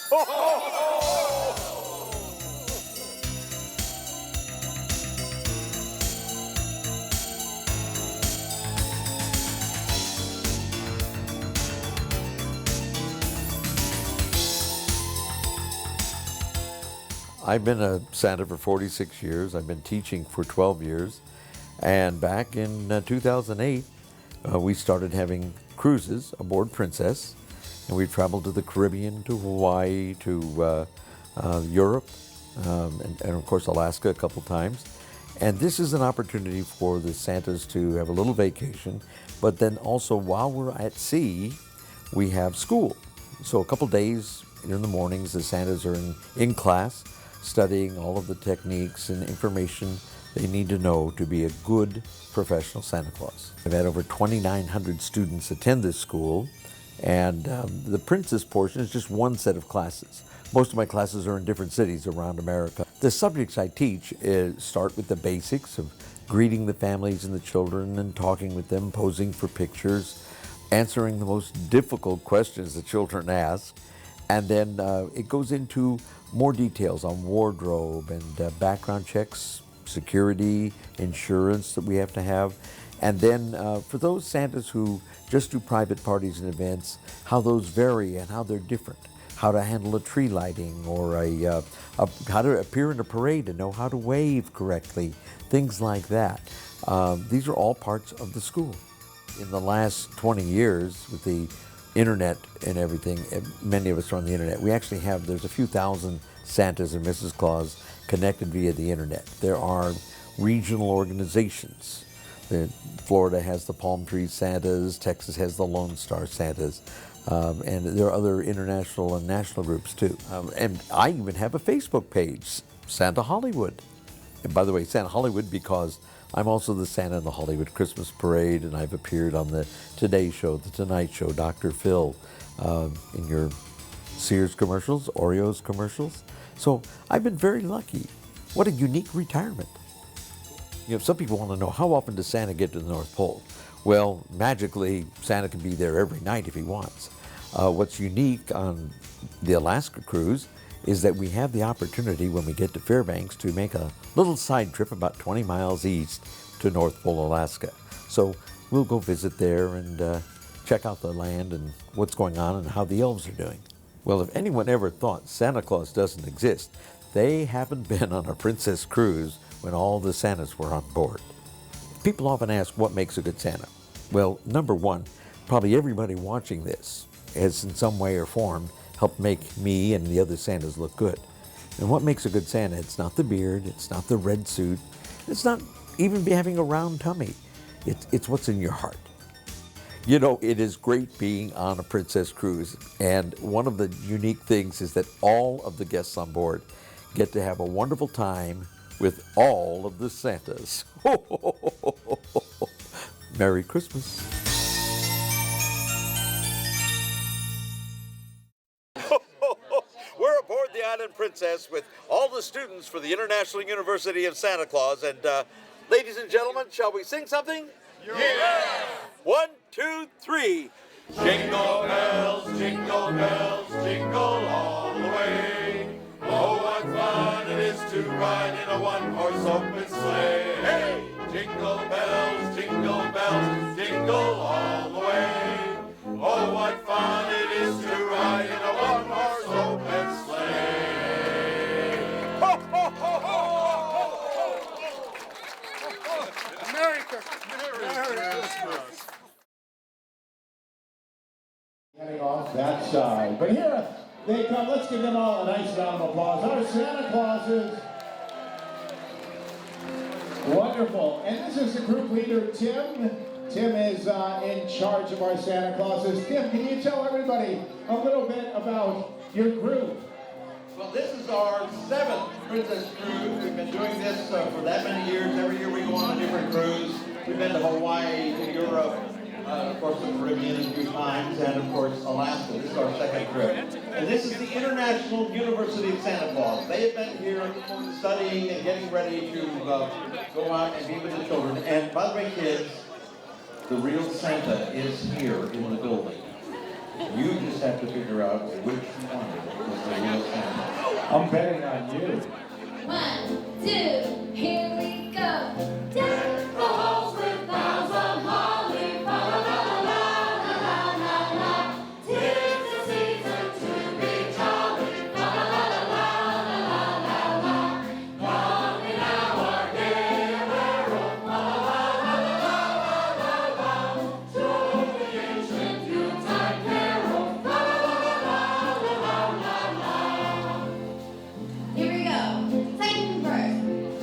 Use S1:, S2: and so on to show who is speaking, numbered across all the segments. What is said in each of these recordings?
S1: I've been a Santa for 46 years. I've been teaching for 12 years. And back in 2008, we started having cruises aboard Princess. And we traveled to the Caribbean, to Hawaii, to Europe, and of course Alaska a couple times. And this is an opportunity for the Santas to have a little vacation, but then also while we're at sea, we have school. So a couple days in the mornings, the Santas are in class, studying all of the techniques and information they need to know to be a good professional Santa Claus. I've had over 2,900 students attend this school, and the Princess portion is just one set of classes. Most of my classes are in different cities around America. The subjects I teach start with the basics of greeting the families and the children and talking with them, posing for pictures, answering the most difficult questions the children ask, and then it goes into more details on wardrobe and background checks, security, insurance that we have to have. And then for those Santas who just do private parties and events, how those vary and how they're different. How to handle a tree lighting or how to appear in a parade and know how to wave correctly, things like that. These are all parts of the school. In the last 20 years with the internet and everything, many of us are on the internet. We actually have, there's a few thousand Santas and Mrs. Claus connected via the internet. There are regional organizations. Florida has the Palm Tree Santas, Texas has the Lone Star Santas, and there are other international and national groups too. And I even have a Facebook page, Santa Hollywood. And by the way, Santa Hollywood because I'm also the Santa in the Hollywood Christmas Parade, and I've appeared on the Today Show, the Tonight Show, Dr. Phil, in your Sears commercials, Oreos commercials. So I've been very lucky. What a unique retirement. You know, some people want to know, how often does Santa get to the North Pole? Well, magically, Santa can be there every night if he wants. What's unique on the Alaska cruise is that we have the opportunity when we get to Fairbanks to make a little side trip about 20 miles east to North Pole, Alaska. So we'll go visit there and check out the land and what's going on and how the elves are doing. Well, if anyone ever thought Santa Claus doesn't exist, they haven't been on a Princess cruise when all the Santas were on board. People often ask what makes a good Santa. Well, number one, probably everybody watching this has in some way or form helped make me and the other Santas look good. And what makes a good Santa? It's not the beard, it's not the red suit, it's not even having a round tummy. It's what's in your heart. You know, it is great being on a Princess cruise, and one of the unique things is that all of the guests on board get to have a wonderful time with all of the Santas. Merry Christmas. We're aboard the Island Princess with all the students for the International University of Santa Claus. And ladies and gentlemen, shall we sing something? Yeah! 1, 2, 3.
S2: Jingle bells, jingle all the way. Oh, what fun it is to ride in a one-horse open sleigh. Hey! Jingle bells, jingle all the way. Oh, what fun it is to ride in a one-horse open sleigh. Ho, ho, ho, ho, ho. Merry Christmas. Merry Christmas.
S3: Getting off that side. But here they come. Let's give them all a nice round of applause. Our Santa Clauses. Wonderful. And this is the group leader, Tim. Tim is in charge of our Santa Clauses. Tim, can you tell everybody a little bit about your group?
S4: Well, this is our 7th Princess Cruise. We've been doing this for that many years. Every year we go on a different cruise. We've been to Hawaii, to Europe, of course the Caribbean a few times, and of course Alaska. This is our 2nd trip. And this is the International University of Santa Claus. They have been here studying and getting ready to go out and be with the children. And by the way, kids, the real Santa is here in the building. You just have to figure out which one is the
S3: I'm betting on you.
S5: 1, 2, here we go. Deck
S2: The halls with boughs of holly, fa la la la la la la la. 'Tis the season to be jolly, fa la la la la la la la la. Come in our gay apparel, fa la la la la la la la. To the ancient Yuletide carol, fa la la la la la la la.
S5: Here we go. Second verse.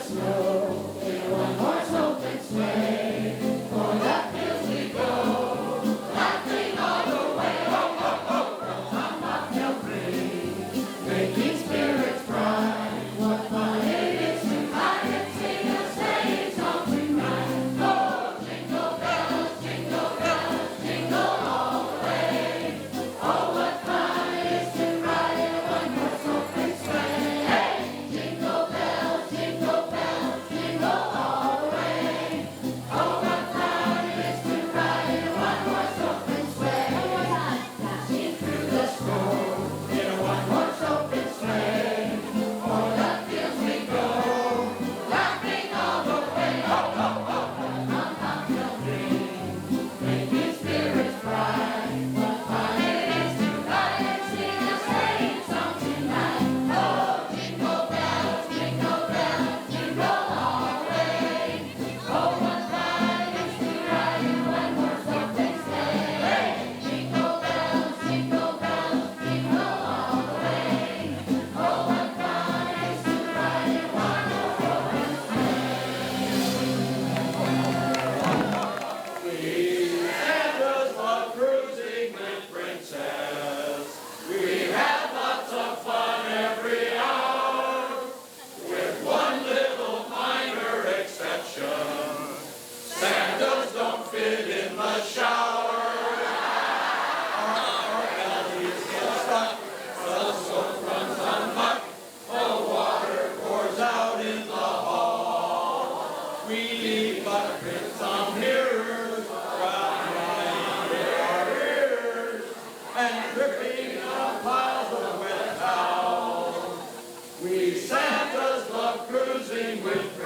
S5: snow in a one-horse open sleigh. O'er the fields we go, laughing all the way. Ho, ho, ho, on bobtail free, making spirits bright. What fun it is to ride and sing a sleighing song tonight. Oh, jingle bells, jingle all the way. Oh, what fun it is to ride in a one-horse open sleigh. Hey, jingle bells, jingle all the way. Oh, what fun it is to ride in a one-horse open sleigh. Dashing through the snow in a one-horse open sleigh. O'er the fields we go, laughing all the way. Ho, ho, ho, on bobtail free, making spirits bright. What fun it is to ride and sing a sleighing song tonight. Oh, jingle bells, jingle all the way. Oh, what fun it is to ride in a one-horse open sleigh. Hey, jingle bells, jingle all the way. Oh, what fun it is to ride in a one-horse open
S2: Santas love cruising with Princess. We have lots of fun every hour, with one little minor exception. Santas don't fit in the shower. Our alleys get stuck, the soap runs amok, the water pours out in the hall. We leave footprints on mirrors, crying in our ears, and dripping on piles of wet towels. We Santas love cruising with